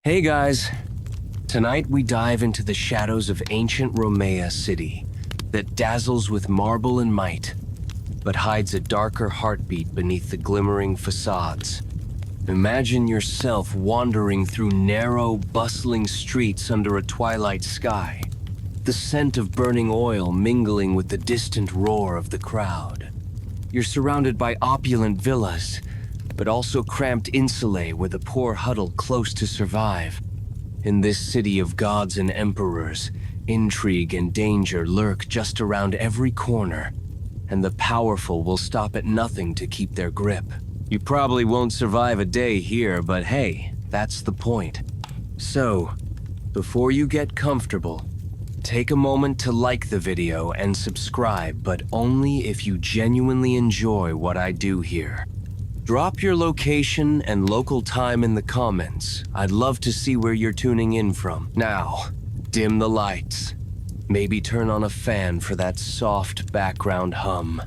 Hey guys! Tonight we dive into the shadows of ancient Romea city that dazzles with marble and might, but hides a darker heartbeat beneath the glimmering facades. Imagine yourself wandering through narrow, bustling streets under a twilight sky, the scent of burning oil mingling with the distant roar of the crowd. You're surrounded by opulent villas, but also cramped insulae where the poor huddle close to survive. In this city of gods and emperors, intrigue and danger lurk just around every corner, and the powerful will stop at nothing to keep their grip. You probably won't survive a day here, but hey, that's the point. So, before you get comfortable, take a moment to like the video and subscribe, but only if you genuinely enjoy what I do here. Drop your location and local time in the comments. I'd love to see where you're tuning in from. Now, dim the lights. Maybe turn on a fan for that soft background hum.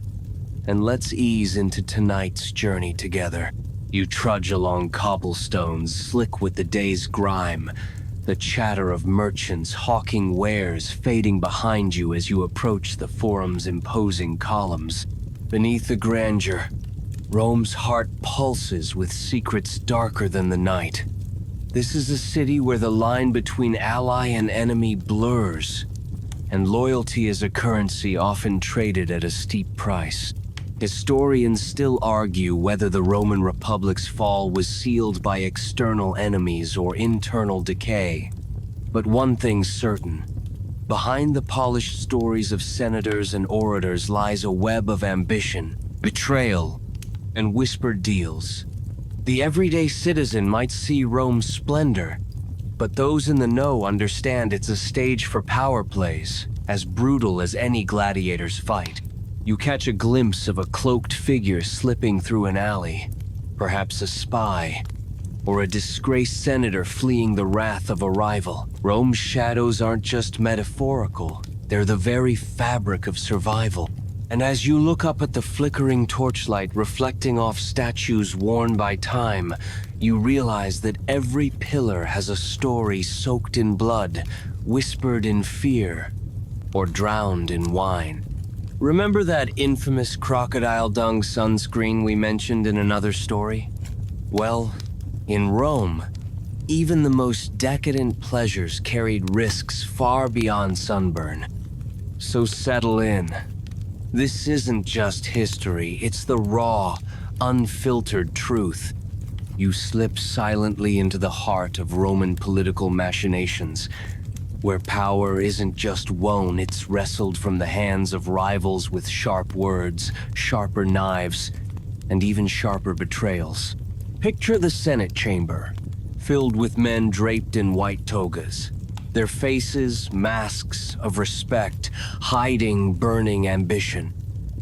And let's ease into tonight's journey together. You trudge along cobblestones, slick with the day's grime, the chatter of merchants hawking wares fading behind you as you approach the forum's imposing columns. Beneath the grandeur, Rome's heart pulses with secrets darker than the night. This is a city where the line between ally and enemy blurs, and loyalty is a currency often traded at a steep price. Historians still argue whether the Roman Republic's fall was sealed by external enemies or internal decay. But one thing's certain. Behind the polished stories of senators and orators lies a web of ambition, betrayal, and whispered deals. The everyday citizen might see Rome's splendor, but those in the know understand it's a stage for power plays, as brutal as any gladiator's fight. You catch a glimpse of a cloaked figure slipping through an alley, perhaps a spy, or a disgraced senator fleeing the wrath of a rival. Rome's shadows aren't just metaphorical, they're the very fabric of survival. And as you look up at the flickering torchlight reflecting off statues worn by time, you realize that every pillar has a story soaked in blood, whispered in fear, or drowned in wine. Remember that infamous crocodile dung sunscreen we mentioned in another story? Well, in Rome, even the most decadent pleasures carried risks far beyond sunburn. So settle in. This isn't just history, it's the raw, unfiltered truth. You slip silently into the heart of Roman political machinations, where power isn't just won, it's wrestled from the hands of rivals with sharp words, sharper knives, and even sharper betrayals. Picture the Senate chamber, filled with men draped in white togas. Their faces, masks of respect, hiding burning ambition.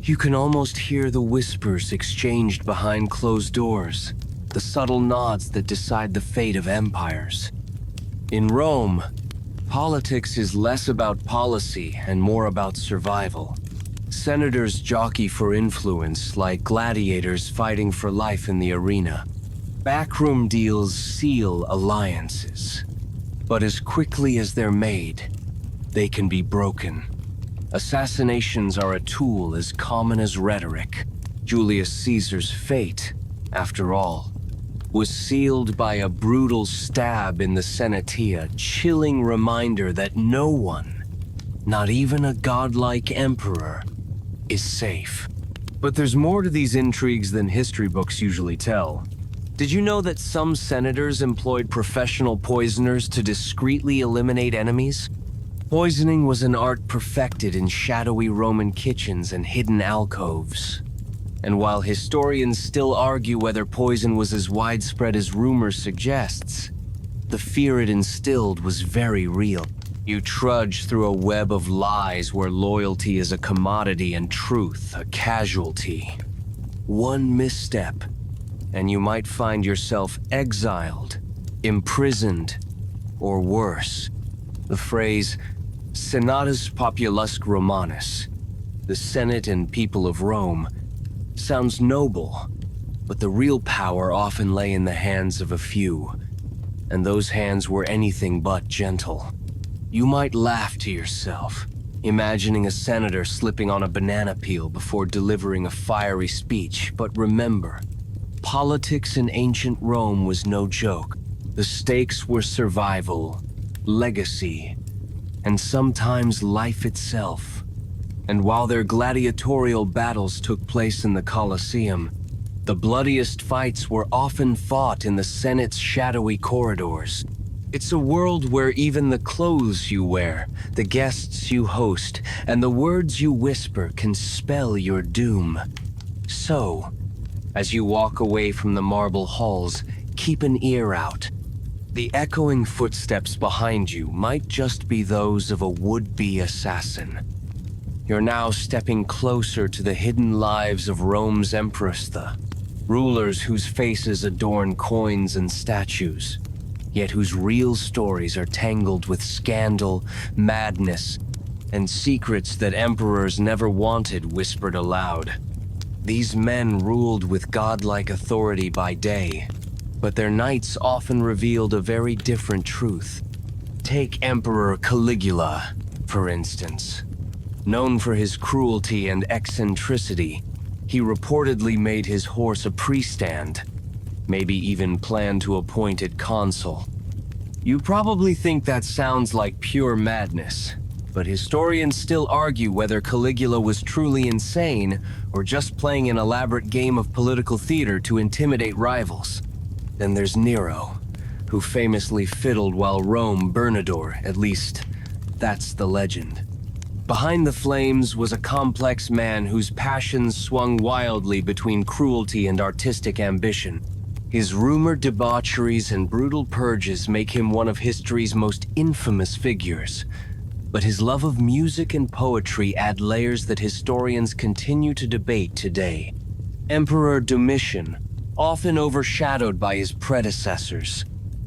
You can almost hear the whispers exchanged behind closed doors, the subtle nods that decide the fate of empires. In Rome, politics is less about policy and more about survival. Senators jockey for influence like gladiators fighting for life in the arena. Backroom deals seal alliances. But as quickly as they're made, they can be broken. Assassinations are a tool as common as rhetoric. Julius Caesar's fate, after all, was sealed by a brutal stab in the Senatia, chilling reminder that no one, not even a godlike emperor, is safe. But there's more to these intrigues than history books usually tell. Did you know that some senators employed professional poisoners to discreetly eliminate enemies? Poisoning was an art perfected in shadowy Roman kitchens and hidden alcoves. And while historians still argue whether poison was as widespread as rumor suggests, the fear it instilled was very real. You trudge through a web of lies where loyalty is a commodity and truth a casualty. One misstep, and you might find yourself exiled, imprisoned, or worse. The phrase, Senatus Populusque Romanus, the Senate and people of Rome, sounds noble, but the real power often lay in the hands of a few, and those hands were anything but gentle. You might laugh to yourself, imagining a senator slipping on a banana peel before delivering a fiery speech, but remember, politics in ancient Rome was no joke. The stakes were survival, legacy, and sometimes life itself. And while their gladiatorial battles took place in the Colosseum, the bloodiest fights were often fought in the Senate's shadowy corridors. It's a world where even the clothes you wear, the guests you host, and the words you whisper can spell your doom. So, as you walk away from the marble halls, keep an ear out. The echoing footsteps behind you might just be those of a would-be assassin. You're now stepping closer to the hidden lives of Rome's empress, the rulers whose faces adorn coins and statues, yet whose real stories are tangled with scandal, madness, and secrets that emperors never wanted whispered aloud. These men ruled with godlike authority by day, but their nights often revealed a very different truth. Take Emperor Caligula, for instance. Known for his cruelty and eccentricity, he reportedly made his horse a pre-stand, maybe even planned to appoint it consul. You probably think that sounds like pure madness, but historians still argue whether Caligula was truly insane or just playing an elaborate game of political theater to intimidate rivals. Then there's Nero, who famously fiddled while Rome burned, at least that's the legend. Behind the flames was a complex man whose passions swung wildly between cruelty and artistic ambition. His rumored debaucheries and brutal purges make him one of history's most infamous figures. But his love of music and poetry add layers that historians continue to debate today. Emperor Domitian, often overshadowed by his predecessors,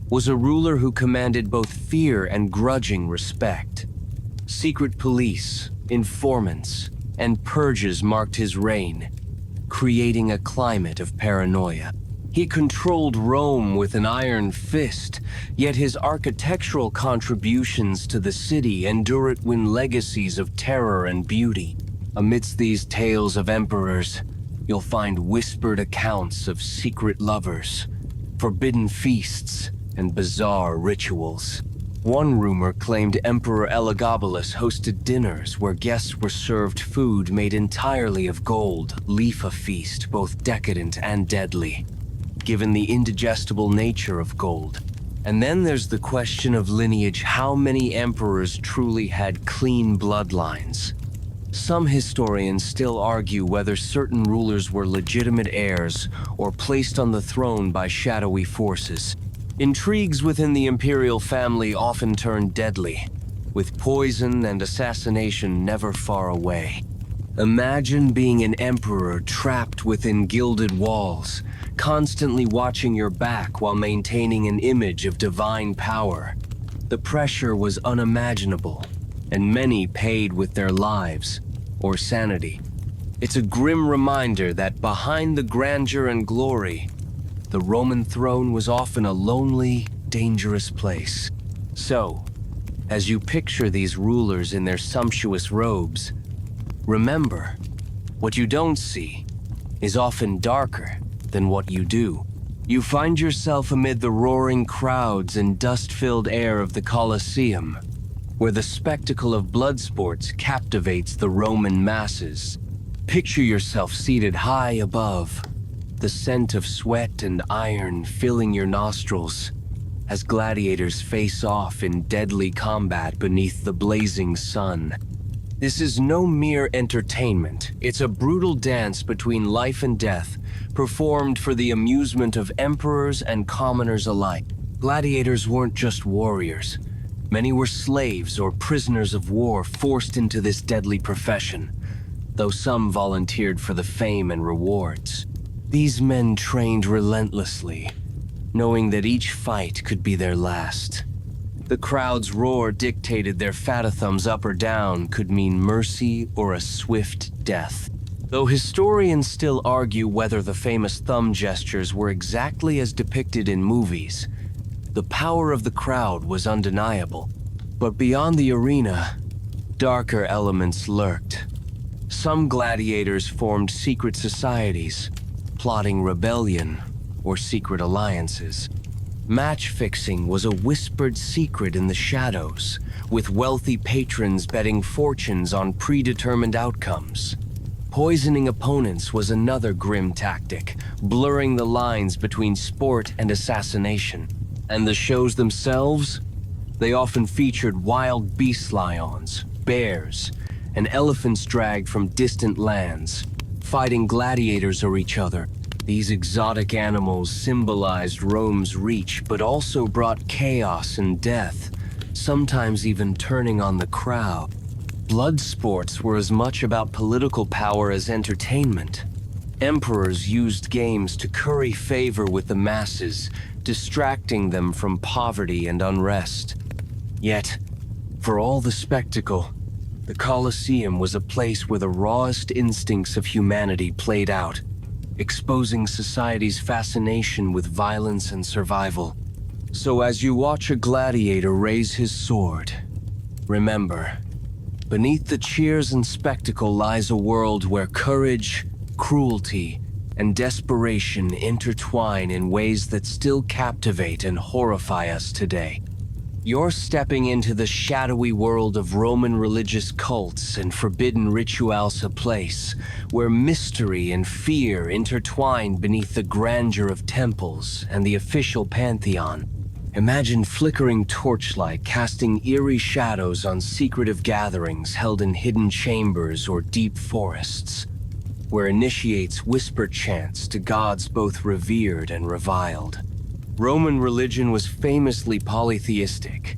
was a ruler who commanded both fear and grudging respect. Secret police, informants, and purges marked his reign, creating a climate of paranoia. He controlled Rome with an iron fist, yet his architectural contributions to the city endure win legacies of terror and beauty. Amidst these tales of emperors, you'll find whispered accounts of secret lovers, forbidden feasts, and bizarre rituals. One rumor claimed Emperor Elagabalus hosted dinners where guests were served food made entirely of gold, leaf a feast both decadent and deadly, given the indigestible nature of gold. And then there's the question of lineage. How many emperors truly had clean bloodlines? Some historians still argue whether certain rulers were legitimate heirs or placed on the throne by shadowy forces. Intrigues within the imperial family often turn deadly, with poison and assassination never far away. Imagine being an emperor trapped within gilded walls, constantly watching your back while maintaining an image of divine power. The pressure was unimaginable, and many paid with their lives or sanity. It's a grim reminder that behind the grandeur and glory, the Roman throne was often a lonely, dangerous place. So, as you picture these rulers in their sumptuous robes, remember, what you don't see is often darker than what you do. You find yourself amid the roaring crowds and dust-filled air of the Colosseum, where the spectacle of blood sports captivates the Roman masses. Picture yourself seated high above, the scent of sweat and iron filling your nostrils, as gladiators face off in deadly combat beneath the blazing sun. This is no mere entertainment. It's a brutal dance between life and death, performed for the amusement of emperors and commoners alike. Gladiators weren't just warriors. Many were slaves or prisoners of war forced into this deadly profession, though some volunteered for the fame and rewards. These men trained relentlessly, knowing that each fight could be their last. The crowd's roar dictated their fat thumbs up or down could mean mercy or a swift death. Though historians still argue whether the famous thumb gestures were exactly as depicted in movies, The power of the crowd was undeniable, but beyond the arena, darker elements lurked. Some gladiators formed secret societies, plotting rebellion or secret alliances. Match fixing was a whispered secret in the shadows, with wealthy patrons betting fortunes on predetermined outcomes. Poisoning opponents was another grim tactic, blurring the lines between sport and assassination. And the shows themselves? They often featured wild beast lions, bears, and elephants dragged from distant lands, fighting gladiators or each other. These exotic animals symbolized Rome's reach, but also brought chaos and death, sometimes even turning on the crowd. Blood sports were as much about political power as entertainment. Emperors used games to curry favor with the masses, distracting them from poverty and unrest. Yet, for all the spectacle, the Colosseum was a place where the rawest instincts of humanity played out, exposing society's fascination with violence and survival. So as you watch a gladiator raise his sword, remember, beneath the cheers and spectacle lies a world where courage, cruelty, and desperation intertwine in ways that still captivate and horrify us today. You're stepping into the shadowy world of Roman religious cults and forbidden rituals, a place where mystery and fear intertwine beneath the grandeur of temples and the official pantheon. Imagine flickering torchlight casting eerie shadows on secretive gatherings held in hidden chambers or deep forests, where initiates whisper chants to gods both revered and reviled. Roman religion was famously polytheistic,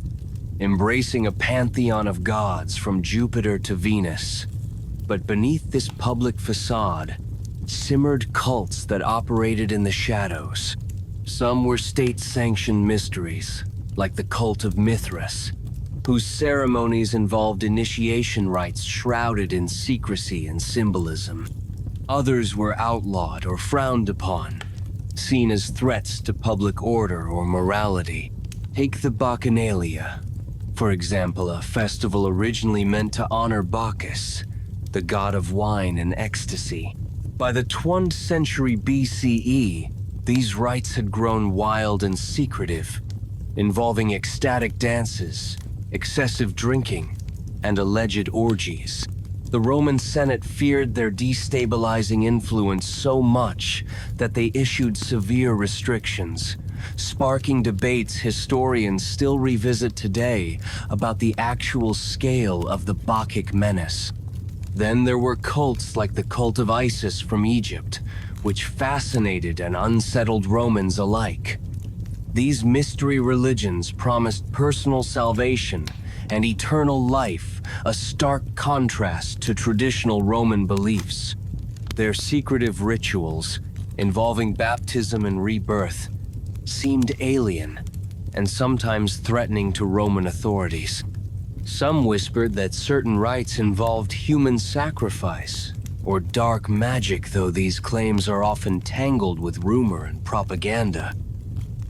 embracing a pantheon of gods from Jupiter to Venus. But beneath this public facade simmered cults that operated in the shadows. Some were state-sanctioned mysteries, like the cult of Mithras, whose ceremonies involved initiation rites shrouded in secrecy and symbolism. Others were outlawed or frowned upon, seen as threats to public order or morality. Take the Bacchanalia, for example, a festival originally meant to honor Bacchus, the god of wine and ecstasy. By the 12th century BCE, these rites had grown wild and secretive, involving ecstatic dances, excessive drinking, and alleged orgies. The Roman Senate feared their destabilizing influence so much that they issued severe restrictions, sparking debates historians still revisit today about the actual scale of the Bacchic menace. Then there were cults like the cult of Isis from Egypt, which fascinated and unsettled Romans alike. These mystery religions promised personal salvation and eternal life, a stark contrast to traditional Roman beliefs. Their secretive rituals, involving baptism and rebirth, seemed alien and sometimes threatening to Roman authorities. Some whispered that certain rites involved human sacrifice or dark magic, though these claims are often tangled with rumor and propaganda.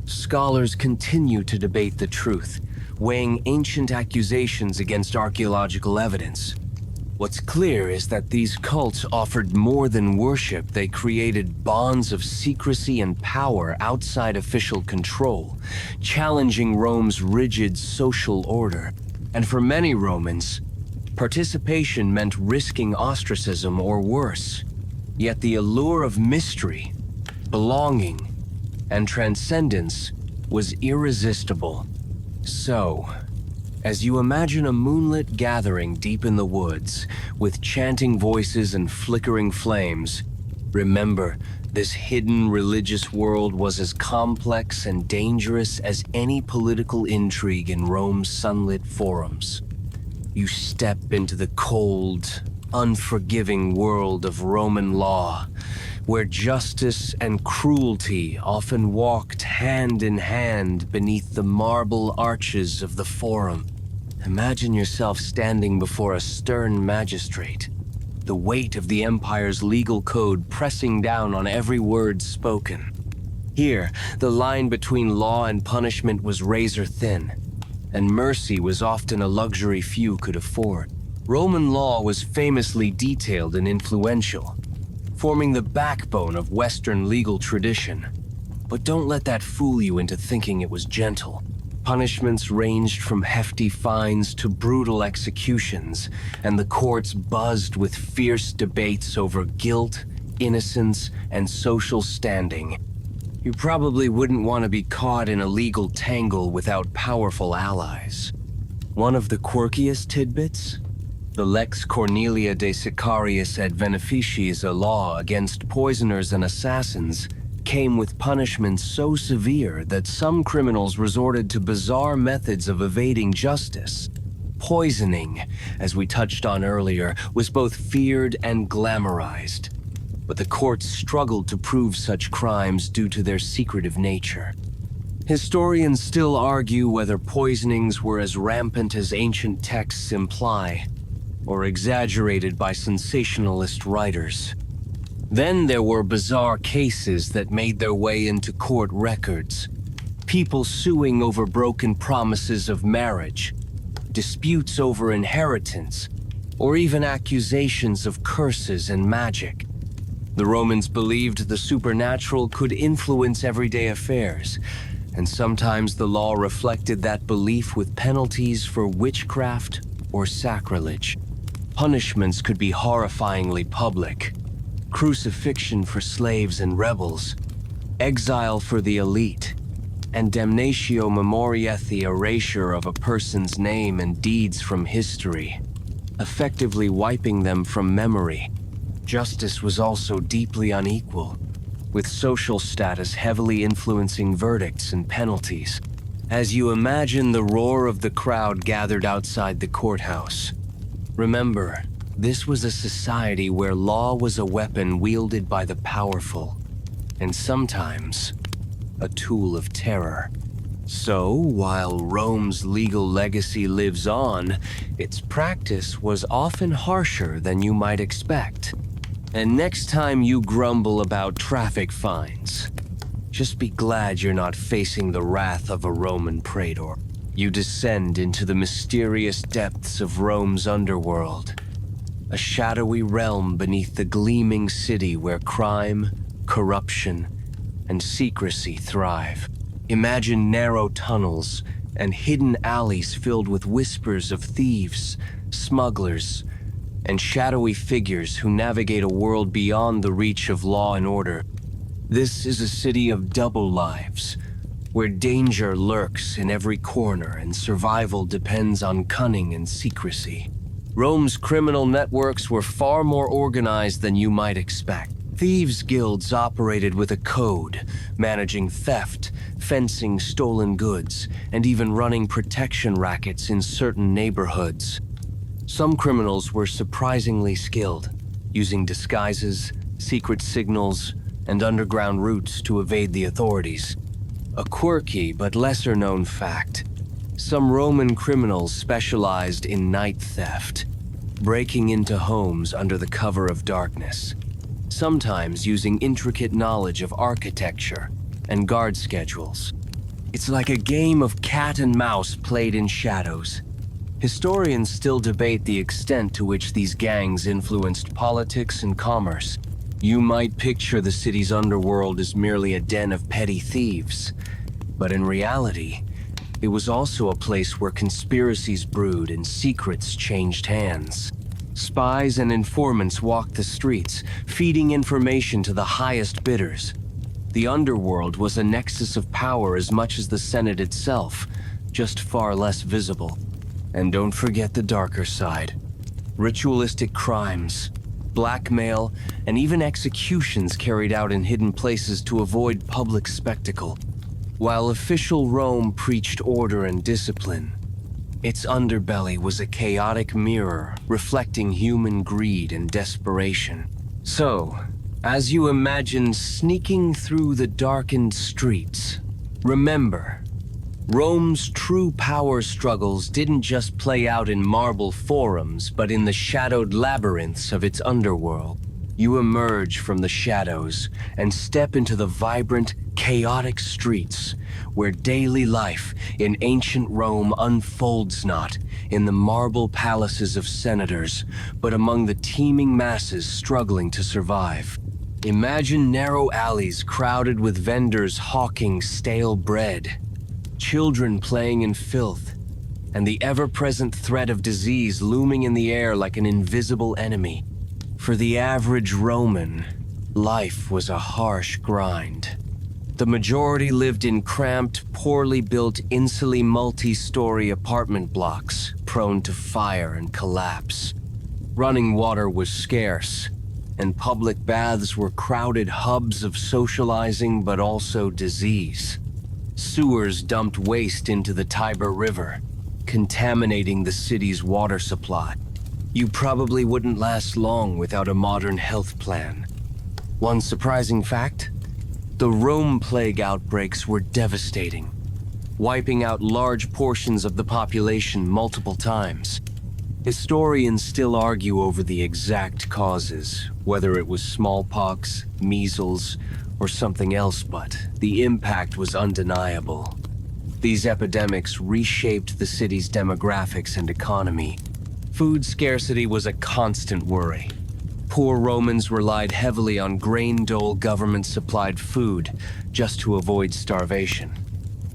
Scholars continue to debate the truth, weighing ancient accusations against archaeological evidence. What's clear is that these cults offered more than worship. They created bonds of secrecy and power outside official control, challenging Rome's rigid social order. And for many Romans, participation meant risking ostracism or worse. Yet the allure of mystery, belonging, and transcendence was irresistible. So, as you imagine a moonlit gathering deep in the woods, with chanting voices and flickering flames, remember, this hidden religious world was as complex and dangerous as any political intrigue in Rome's sunlit forums. You step into the cold, unforgiving world of Roman law, where justice and cruelty often walked hand in hand beneath the marble arches of the Forum. Imagine yourself standing before a stern magistrate, the weight of the empire's legal code pressing down on every word spoken. Here, the line between law and punishment was razor thin, and mercy was often a luxury few could afford. Roman law was famously detailed and influential, forming the backbone of Western legal tradition. But don't let that fool you into thinking it was gentle. Punishments ranged from hefty fines to brutal executions, and the courts buzzed with fierce debates over guilt, innocence, and social standing. You probably wouldn't want to be caught in a legal tangle without powerful allies. One of the quirkiest tidbits? The Lex Cornelia de Sicarius et Beneficiis, a law against poisoners and assassins, came with punishments so severe that some criminals resorted to bizarre methods of evading justice. Poisoning, as we touched on earlier, was both feared and glamorized, but the courts struggled to prove such crimes due to their secretive nature. Historians still argue whether poisonings were as rampant as ancient texts imply, or exaggerated by sensationalist writers. Then there were bizarre cases that made their way into court records. People suing over broken promises of marriage, disputes over inheritance, or even accusations of curses and magic. The Romans believed the supernatural could influence everyday affairs, and sometimes the law reflected that belief with penalties for witchcraft or sacrilege. Punishments could be horrifyingly public. Crucifixion for slaves and rebels, exile for the elite, and damnatio memoriae, the erasure of a person's name and deeds from history, effectively wiping them from memory. Justice was also deeply unequal, with social status heavily influencing verdicts and penalties. As you imagine the roar of the crowd gathered outside the courthouse, remember, this was a society where law was a weapon wielded by the powerful, and sometimes a tool of terror. So, while Rome's legal legacy lives on, its practice was often harsher than you might expect. And next time you grumble about traffic fines, just be glad you're not facing the wrath of a Roman praetor. You descend into the mysterious depths of Rome's underworld, a shadowy realm beneath the gleaming city where crime, corruption, and secrecy thrive. Imagine narrow tunnels and hidden alleys filled with whispers of thieves, smugglers, and shadowy figures who navigate a world beyond the reach of law and order. This is a city of double lives, where danger lurks in every corner and survival depends on cunning and secrecy. Rome's criminal networks were far more organized than you might expect. Thieves' guilds operated with a code, managing theft, fencing stolen goods, and even running protection rackets in certain neighborhoods. Some criminals were surprisingly skilled, using disguises, secret signals, and underground routes to evade the authorities. A quirky but lesser-known fact: some Roman criminals specialized in night theft, breaking into homes under the cover of darkness, sometimes using intricate knowledge of architecture and guard schedules. It's like a game of cat and mouse played in shadows. Historians still debate the extent to which these gangs influenced politics and commerce. You might picture the city's underworld as merely a den of petty thieves, but in reality, it was also a place where conspiracies brewed and secrets changed hands. Spies and informants walked the streets, feeding information to the highest bidders. The underworld was a nexus of power as much as the Senate itself, just far less visible. And don't forget the darker side. Ritualistic crimes, blackmail, and even executions carried out in hidden places to avoid public spectacle. While official Rome preached order and discipline, its underbelly was a chaotic mirror reflecting human greed and desperation. So, as you imagine sneaking through the darkened streets, remember, Rome's true power struggles didn't just play out in marble forums, but in the shadowed labyrinths of its underworld. You emerge from the shadows and step into the vibrant, chaotic streets where daily life in ancient Rome unfolds not in the marble palaces of senators, but among the teeming masses struggling to survive. Imagine narrow alleys crowded with vendors hawking stale bread, children playing in filth, and the ever-present threat of disease looming in the air like an invisible enemy. For the average Roman, life was a harsh grind. The majority lived in cramped, poorly built, insulated multi-story apartment blocks, prone to fire and collapse. Running water was scarce, and public baths were crowded hubs of socializing but also disease. Sewers dumped waste into the Tiber River, contaminating the city's water supply. You probably wouldn't last long without a modern health plan. One surprising fact? The Rome plague outbreaks were devastating, wiping out large portions of the population multiple times. Historians still argue over the exact causes, whether it was smallpox, measles, or something else, but the impact was undeniable. These epidemics reshaped the city's demographics and economy. Food scarcity was a constant worry. Poor Romans relied heavily on grain-dole government-supplied food just to avoid starvation.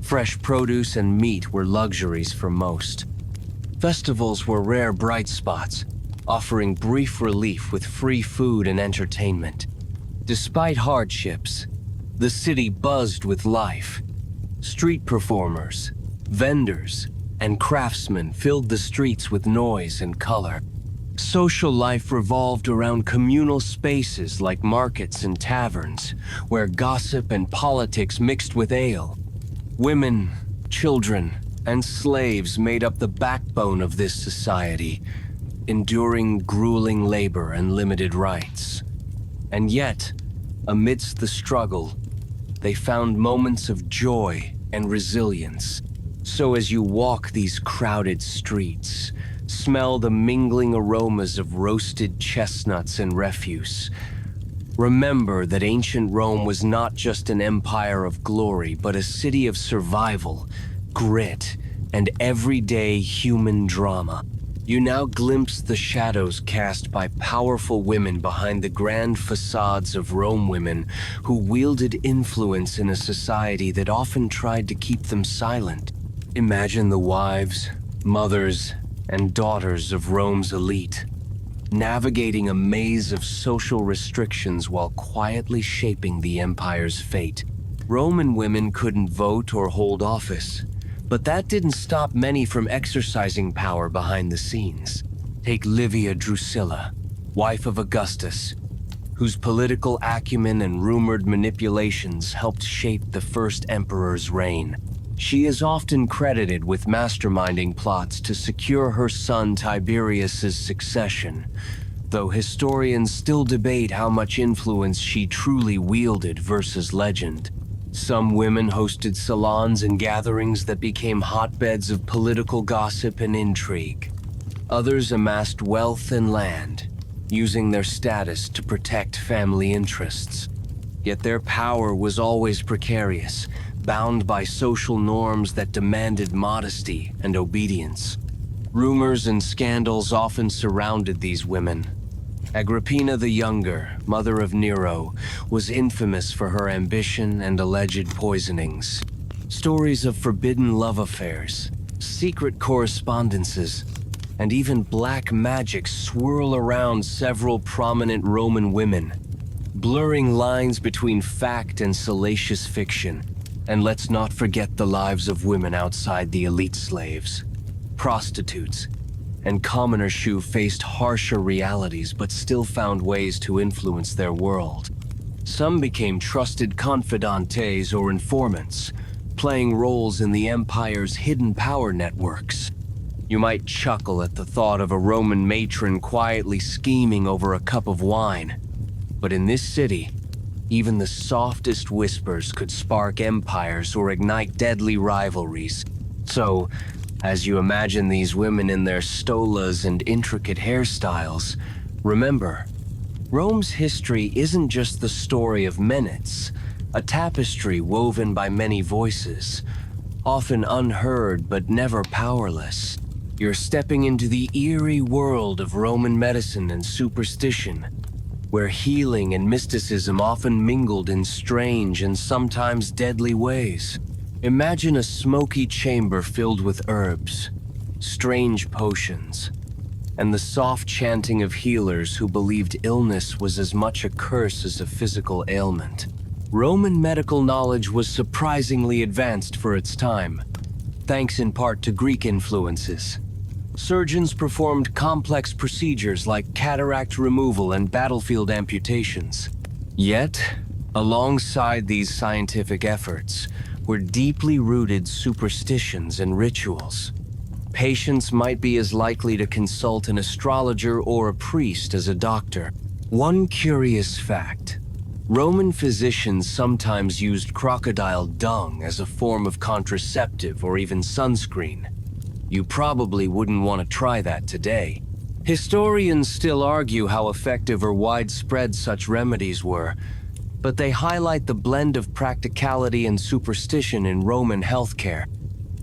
Fresh produce and meat were luxuries for most. Festivals were rare bright spots, offering brief relief with free food and entertainment. Despite hardships, the city buzzed with life. Street performers, vendors, and craftsmen filled the streets with noise and color. Social life revolved around communal spaces like markets and taverns, where gossip and politics mixed with ale. Women, children, and slaves made up the backbone of this society, enduring grueling labor and limited rights. And yet, amidst the struggle, they found moments of joy and resilience. So as you walk these crowded streets, smell the mingling aromas of roasted chestnuts and refuse. Remember that ancient Rome was not just an empire of glory, but a city of survival, grit, and everyday human drama. You now glimpse the shadows cast by powerful women behind the grand facades of Rome, women who wielded influence in a society that often tried to keep them silent. Imagine the wives, mothers, and daughters of Rome's elite, navigating a maze of social restrictions while quietly shaping the empire's fate. Roman women couldn't vote or hold office, but that didn't stop many from exercising power behind the scenes. Take Livia Drusilla, wife of Augustus, whose political acumen and rumored manipulations helped shape the first emperor's reign. She is often credited with masterminding plots to secure her son Tiberius's succession, though historians still debate how much influence she truly wielded versus legend. Some women hosted salons and gatherings that became hotbeds of political gossip and intrigue. Others amassed wealth and land, using their status to protect family interests. Yet their power was always precarious, bound by social norms that demanded modesty and obedience. Rumors and scandals often surrounded these women. Agrippina the Younger, mother of Nero, was infamous for her ambition and alleged poisonings. Stories of forbidden love affairs, secret correspondences, and even black magic swirl around several prominent Roman women, blurring lines between fact and salacious fiction. And let's not forget the lives of women outside the elite slaves. Prostitutes and commoners who faced harsher realities but still found ways to influence their world. Some became trusted confidantes or informants, playing roles in the empire's hidden power networks. You might chuckle at the thought of a Roman matron quietly scheming over a cup of wine. But in this city, even the softest whispers could spark empires or ignite deadly rivalries. So, as you imagine these women in their stolas and intricate hairstyles, remember, Rome's history isn't just the story of minutes, a tapestry woven by many voices, often unheard but never powerless. You're stepping into the eerie world of Roman medicine and superstition, where healing and mysticism often mingled in strange and sometimes deadly ways. Imagine a smoky chamber filled with herbs, strange potions, and the soft chanting of healers who believed illness was as much a curse as a physical ailment. Roman medical knowledge was surprisingly advanced for its time, thanks in part to Greek influences. Surgeons performed complex procedures like cataract removal and battlefield amputations. Yet, alongside these scientific efforts were deeply rooted superstitions and rituals. Patients might be as likely to consult an astrologer or a priest as a doctor. One curious fact: Roman physicians sometimes used crocodile dung as a form of contraceptive or even sunscreen. You probably wouldn't want to try that today. Historians still argue how effective or widespread such remedies were, but they highlight the blend of practicality and superstition in Roman healthcare.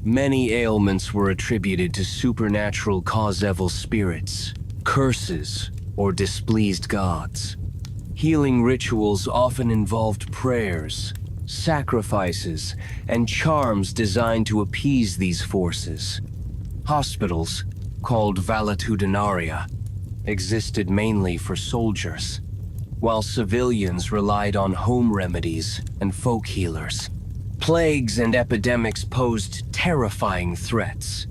Many ailments were attributed to supernatural cause-evil spirits, curses, or displeased gods. Healing rituals often involved prayers, sacrifices, and charms designed to appease these forces. Hospitals, called valetudinaria, existed mainly for soldiers, while civilians relied on home remedies and folk healers. Plagues and epidemics posed terrifying threats.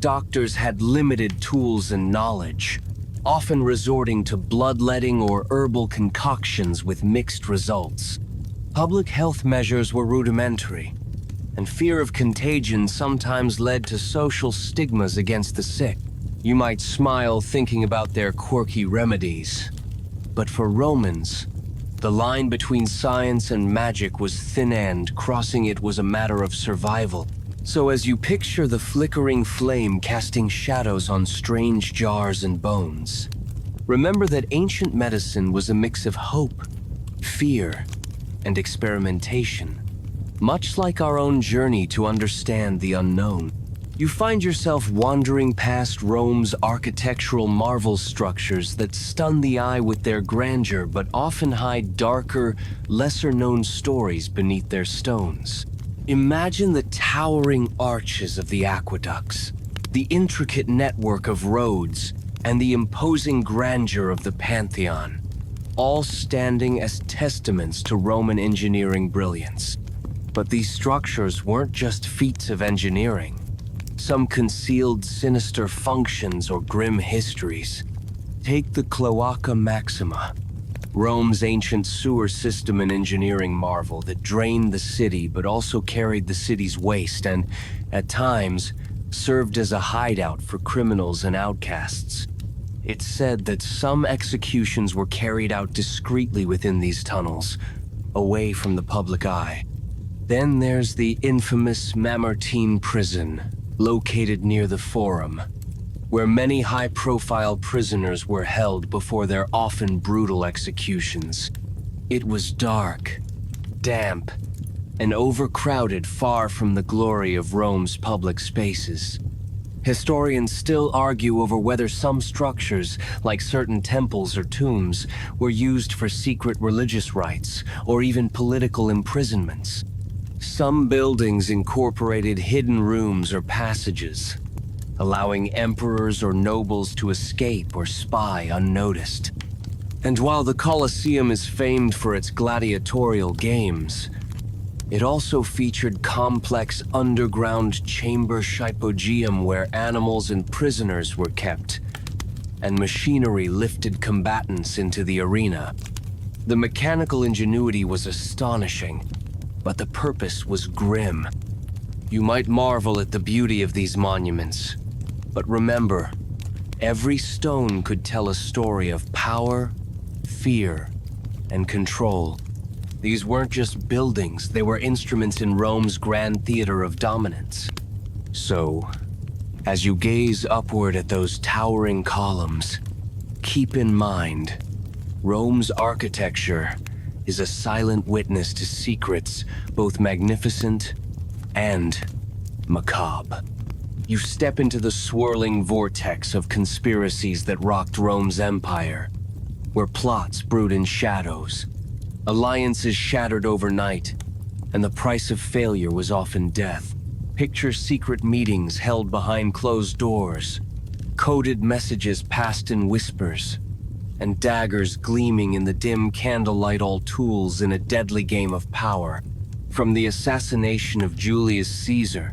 Doctors had limited tools and knowledge, often resorting to bloodletting or herbal concoctions with mixed results. Public health measures were rudimentary, and fear of contagion sometimes led to social stigmas against the sick. You might smile thinking about their quirky remedies, but for Romans, the line between science and magic was thin, and crossing it was a matter of survival. So as you picture the flickering flame casting shadows on strange jars and bones, remember that ancient medicine was a mix of hope, fear, and experimentation. Much like our own journey to understand the unknown, you find yourself wandering past Rome's architectural marvel structures that stun the eye with their grandeur but often hide darker, lesser-known stories beneath their stones. Imagine the towering arches of the aqueducts, the intricate network of roads, and the imposing grandeur of the Pantheon, all standing as testaments to Roman engineering brilliance. But these structures weren't just feats of engineering. Some concealed sinister functions or grim histories. Take the Cloaca Maxima, Rome's ancient sewer system and engineering marvel that drained the city but also carried the city's waste and, at times, served as a hideout for criminals and outcasts. It's said that some executions were carried out discreetly within these tunnels, away from the public eye. Then there's the infamous Mamertine prison, located near the Forum, where many high-profile prisoners were held before their often brutal executions. It was dark, damp, and overcrowded, far from the glory of Rome's public spaces. Historians still argue over whether some structures, like certain temples or tombs, were used for secret religious rites or even political imprisonments. Some buildings incorporated hidden rooms or passages, allowing emperors or nobles to escape or spy unnoticed. And while the Colosseum is famed for its gladiatorial games, it also featured complex underground chamber hypogeum where animals and prisoners were kept, and machinery lifted combatants into the arena. The mechanical ingenuity was astonishing, but the purpose was grim. You might marvel at the beauty of these monuments, but remember, every stone could tell a story of power, fear, and control. These weren't just buildings, they were instruments in Rome's grand theater of dominance. So, as you gaze upward at those towering columns, keep in mind, Rome's architecture is a silent witness to secrets both magnificent and macabre. You step into the swirling vortex of conspiracies that rocked Rome's empire, where plots brewed in shadows, alliances shattered overnight, and the price of failure was often death. Picture secret meetings held behind closed doors, coded messages passed in whispers, and daggers gleaming in the dim candlelight, all tools in a deadly game of power. From the assassination of Julius Caesar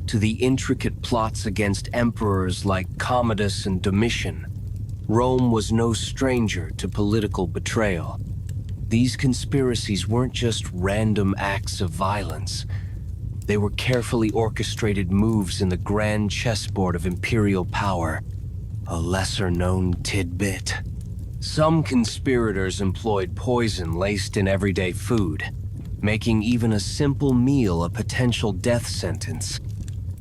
to the intricate plots against emperors like Commodus and Domitian, Rome was no stranger to political betrayal. These conspiracies weren't just random acts of violence. They were carefully orchestrated moves in the grand chessboard of imperial power, a lesser-known tidbit. Some conspirators employed poison laced in everyday food, making even a simple meal a potential death sentence.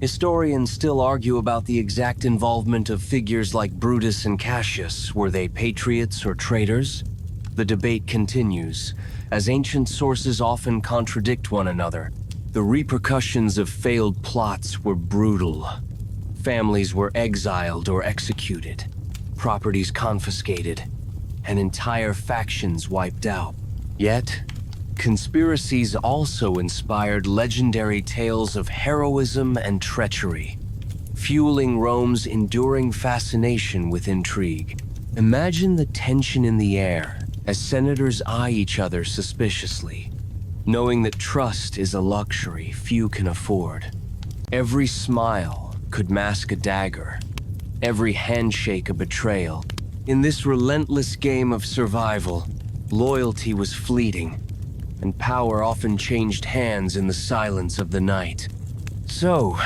Historians still argue about the exact involvement of figures like Brutus and Cassius. Were they patriots or traitors? The debate continues, as ancient sources often contradict one another. The repercussions of failed plots were brutal. Families were exiled or executed, properties confiscated, and entire factions wiped out. Yet, conspiracies also inspired legendary tales of heroism and treachery, fueling Rome's enduring fascination with intrigue. Imagine the tension in the air as senators eye each other suspiciously, knowing that trust is a luxury few can afford. Every smile could mask a dagger, every handshake a betrayal. In this relentless game of survival, loyalty was fleeting, and power often changed hands in the silence of the night. So,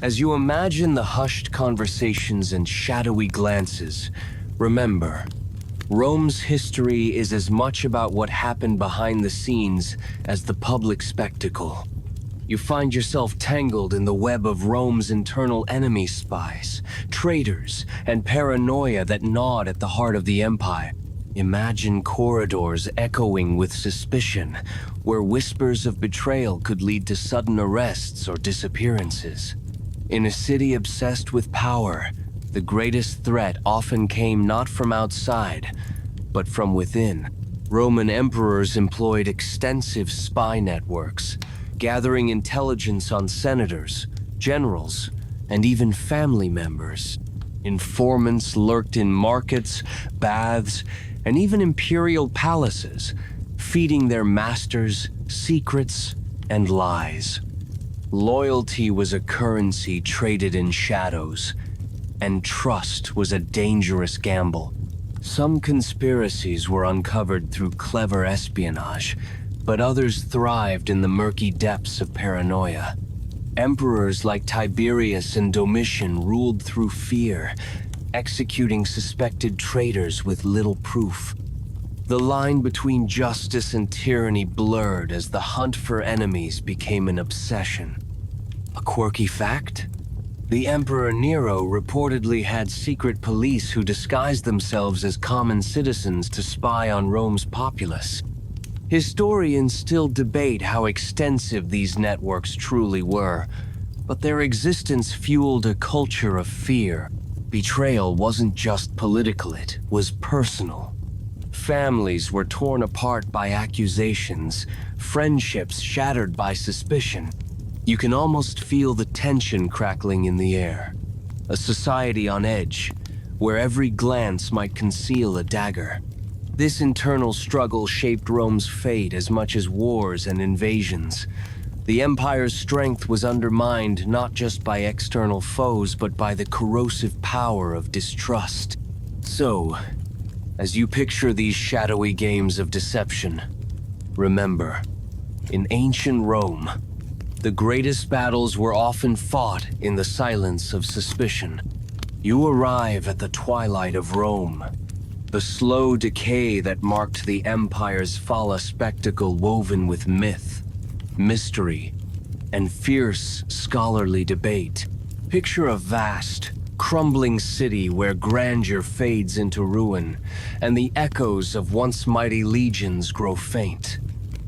as you imagine the hushed conversations and shadowy glances, remember, Rome's history is as much about what happened behind the scenes as the public spectacle. You find yourself tangled in the web of Rome's internal enemy spies, traitors, and paranoia that gnawed at the heart of the empire. Imagine corridors echoing with suspicion, where whispers of betrayal could lead to sudden arrests or disappearances. In a city obsessed with power, the greatest threat often came not from outside, but from within. Roman emperors employed extensive spy networks, gathering intelligence on senators, generals, and even family members. Informants lurked in markets, baths, and even imperial palaces, feeding their masters secrets and lies. Loyalty was a currency traded in shadows, and trust was a dangerous gamble. Some conspiracies were uncovered through clever espionage, but others thrived in the murky depths of paranoia. Emperors like Tiberius and Domitian ruled through fear, executing suspected traitors with little proof. The line between justice and tyranny blurred as the hunt for enemies became an obsession. A quirky fact? The Emperor Nero reportedly had secret police who disguised themselves as common citizens to spy on Rome's populace. Historians still debate how extensive these networks truly were, but their existence fueled a culture of fear. Betrayal wasn't just political, it was personal. Families were torn apart by accusations, friendships shattered by suspicion. You can almost feel the tension crackling in the air. A society on edge, where every glance might conceal a dagger. This internal struggle shaped Rome's fate as much as wars and invasions. The empire's strength was undermined not just by external foes, but by the corrosive power of distrust. So, as you picture these shadowy games of deception, remember, in ancient Rome, the greatest battles were often fought in the silence of suspicion. You arrive at the twilight of Rome, the slow decay that marked the empire's fall, a spectacle woven with myth, mystery, and fierce scholarly debate. Picture a vast, crumbling city where grandeur fades into ruin, and the echoes of once mighty legions grow faint.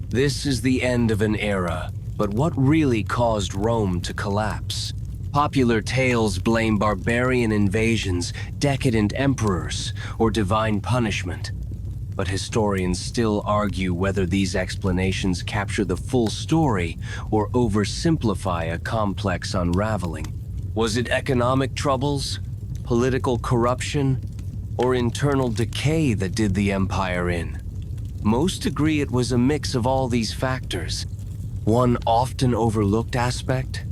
This is the end of an era, but what really caused Rome to collapse? Popular tales blame barbarian invasions, decadent emperors, or divine punishment. But historians still argue whether these explanations capture the full story or oversimplify a complex unraveling. Was it economic troubles, political corruption, or internal decay that did the empire in? Most agree it was a mix of all these factors. One often overlooked aspect?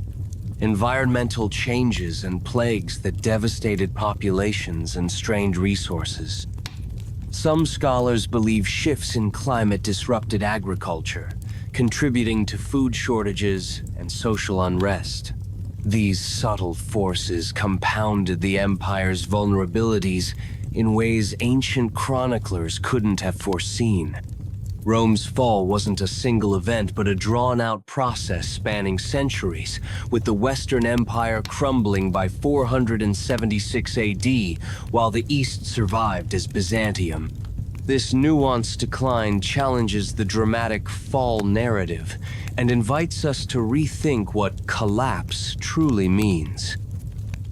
Environmental changes and plagues that devastated populations and strained resources. Some scholars believe shifts in climate disrupted agriculture, contributing to food shortages and social unrest. These subtle forces compounded the empire's vulnerabilities in ways ancient chroniclers couldn't have foreseen. Rome's fall wasn't a single event, but a drawn-out process spanning centuries, with the Western Empire crumbling by 476 AD, while the East survived as Byzantium. This nuanced decline challenges the dramatic fall narrative and invites us to rethink what collapse truly means.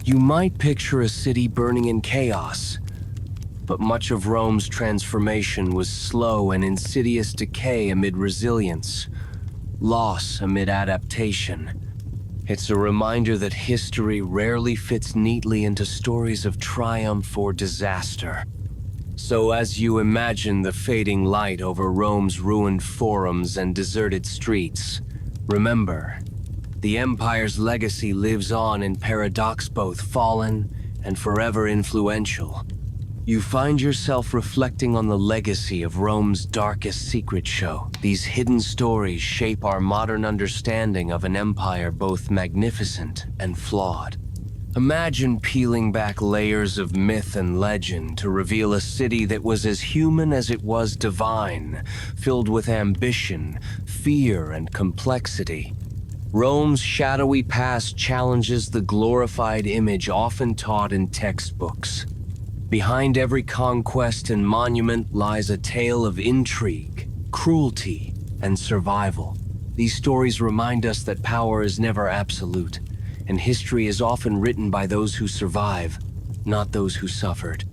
You might picture a city burning in chaos, but much of Rome's transformation was slow and insidious decay amid resilience, loss amid adaptation. It's a reminder that history rarely fits neatly into stories of triumph or disaster. So as you imagine the fading light over Rome's ruined forums and deserted streets, remember, the empire's legacy lives on in paradox, both fallen and forever influential. You find yourself reflecting on the legacy of Rome's darkest secret show. These hidden stories shape our modern understanding of an empire both magnificent and flawed. Imagine peeling back layers of myth and legend to reveal a city that was as human as it was divine, filled with ambition, fear, and complexity. Rome's shadowy past challenges the glorified image often taught in textbooks. Behind every conquest and monument lies a tale of intrigue, cruelty, and survival. These stories remind us that power is never absolute, and history is often written by those who survive, not those who suffered.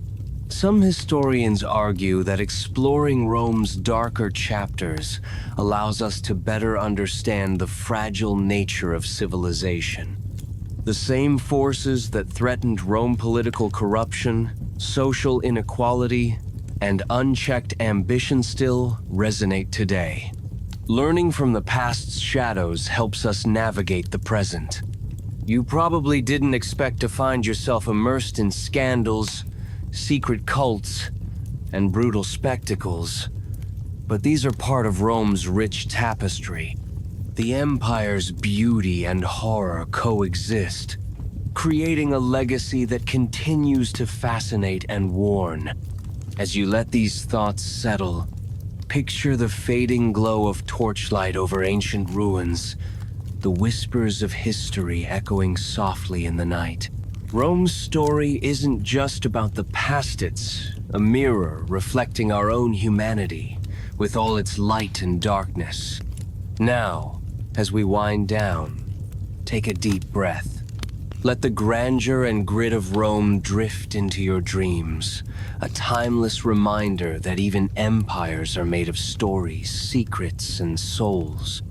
Some historians argue that exploring Rome's darker chapters allows us to better understand the fragile nature of civilization. The same forces that threatened Rome, political corruption, social inequality, and unchecked ambition, still resonate today. Learning from the past's shadows helps us navigate the present. You probably didn't expect to find yourself immersed in scandals, secret cults, and brutal spectacles, but these are part of Rome's rich tapestry. The empire's beauty and horror coexist, creating a legacy that continues to fascinate and warn. As you let these thoughts settle, picture the fading glow of torchlight over ancient ruins, the whispers of history echoing softly in the night. Rome's story isn't just about the past, it's a mirror reflecting our own humanity, with all its light and darkness. Now, as we wind down, take a deep breath. Let the grandeur and grit of Rome drift into your dreams, a timeless reminder that even empires are made of stories, secrets, and souls.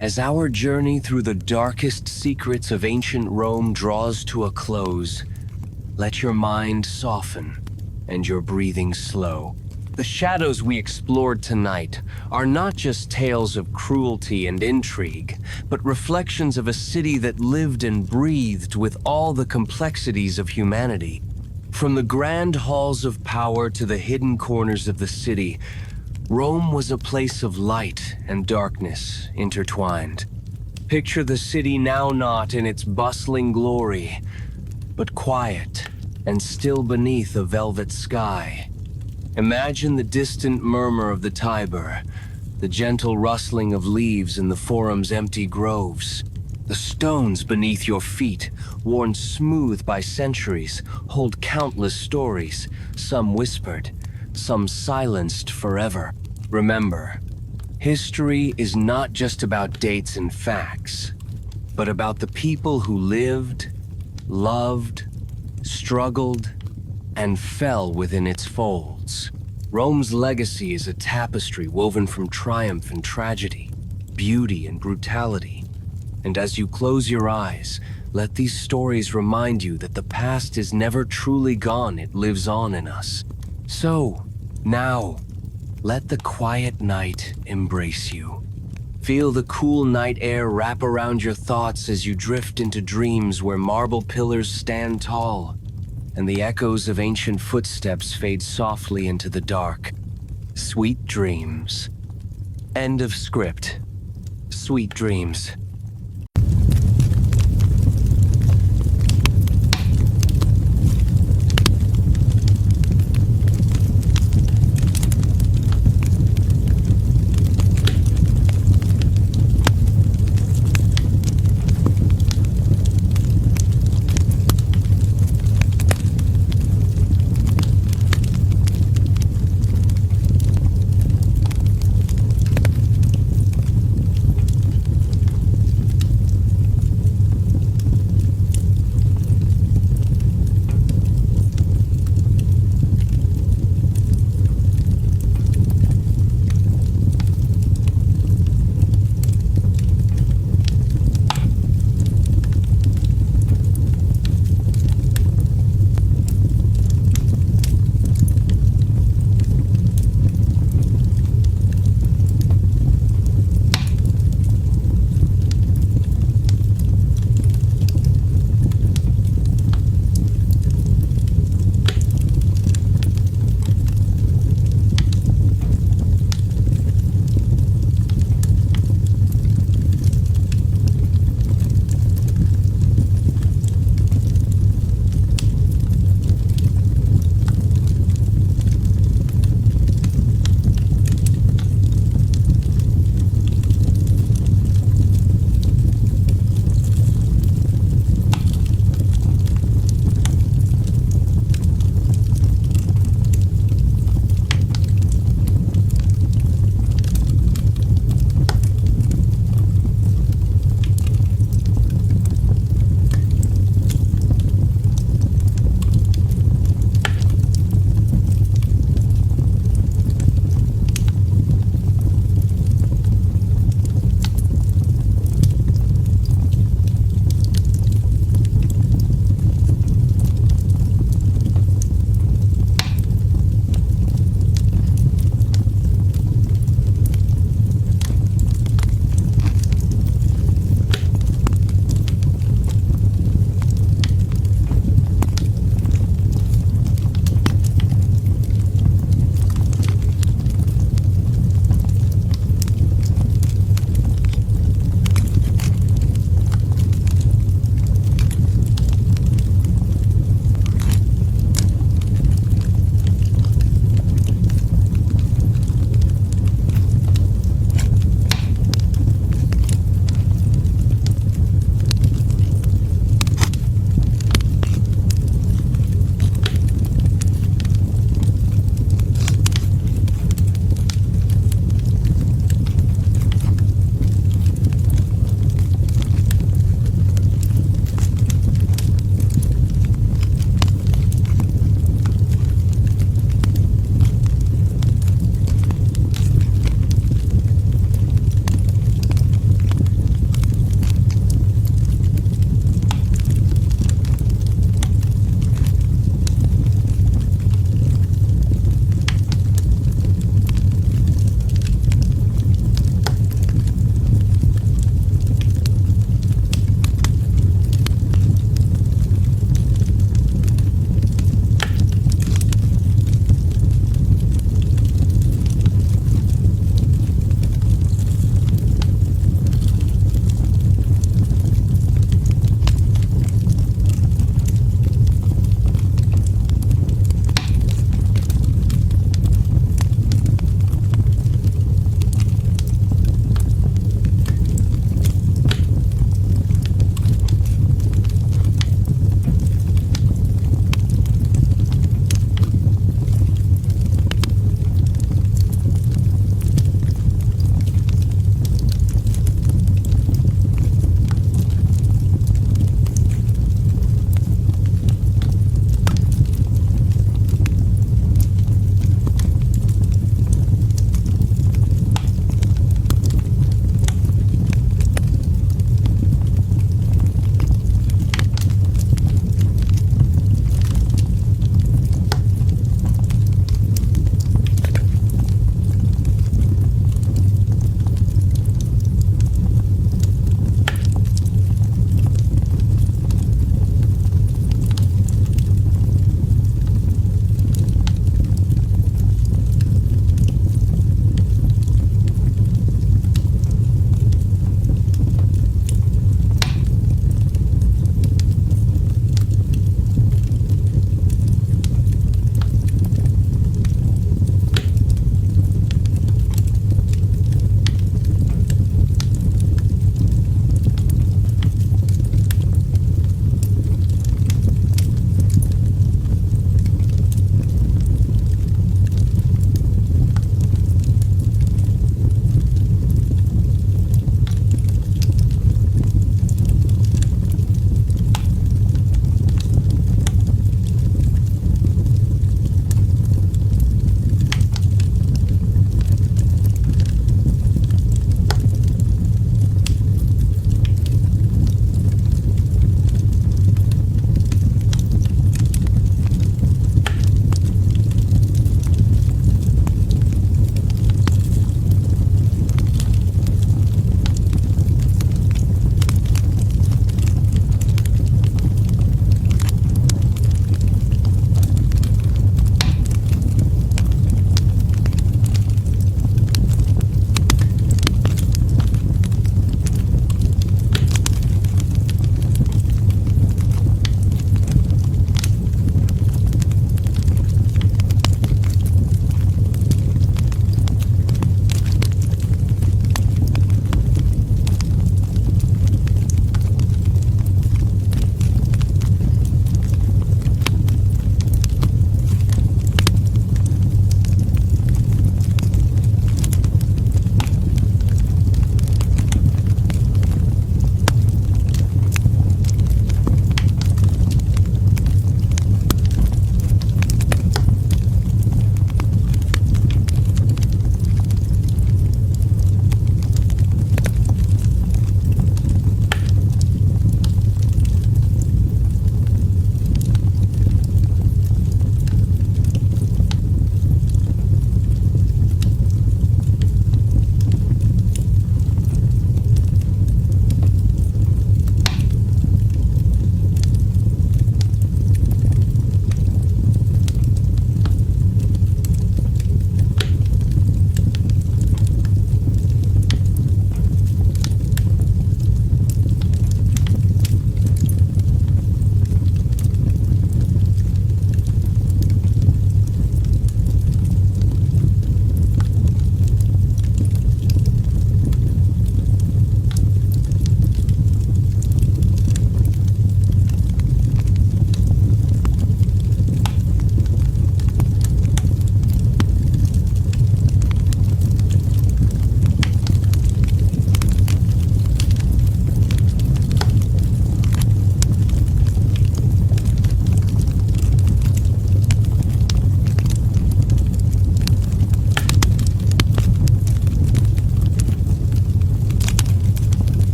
As our journey through the darkest secrets of ancient Rome draws to a close, let your mind soften and your breathing slow. The shadows we explored tonight are not just tales of cruelty and intrigue, but reflections of a city that lived and breathed with all the complexities of humanity. From the grand halls of power to the hidden corners of the city, Rome was a place of light and darkness intertwined. Picture the city now not in its bustling glory, but quiet and still beneath a velvet sky. Imagine the distant murmur of the Tiber, the gentle rustling of leaves in the forum's empty groves, the stones beneath your feet worn smooth by centuries, hold countless stories, some whispered, some silenced forever. Remember, history is not just about dates and facts, but about the people who lived, loved, struggled, and fell within its folds. Rome's legacy is a tapestry woven from triumph and tragedy, beauty and brutality. And as you close your eyes, let these stories remind you that the past is never truly gone, it lives on in us. So, now, let the quiet night embrace you. Feel the cool night air wrap around your thoughts as you drift into dreams where marble pillars stand tall, and the echoes of ancient footsteps fade softly into the dark. Sweet dreams. End of script. Sweet dreams.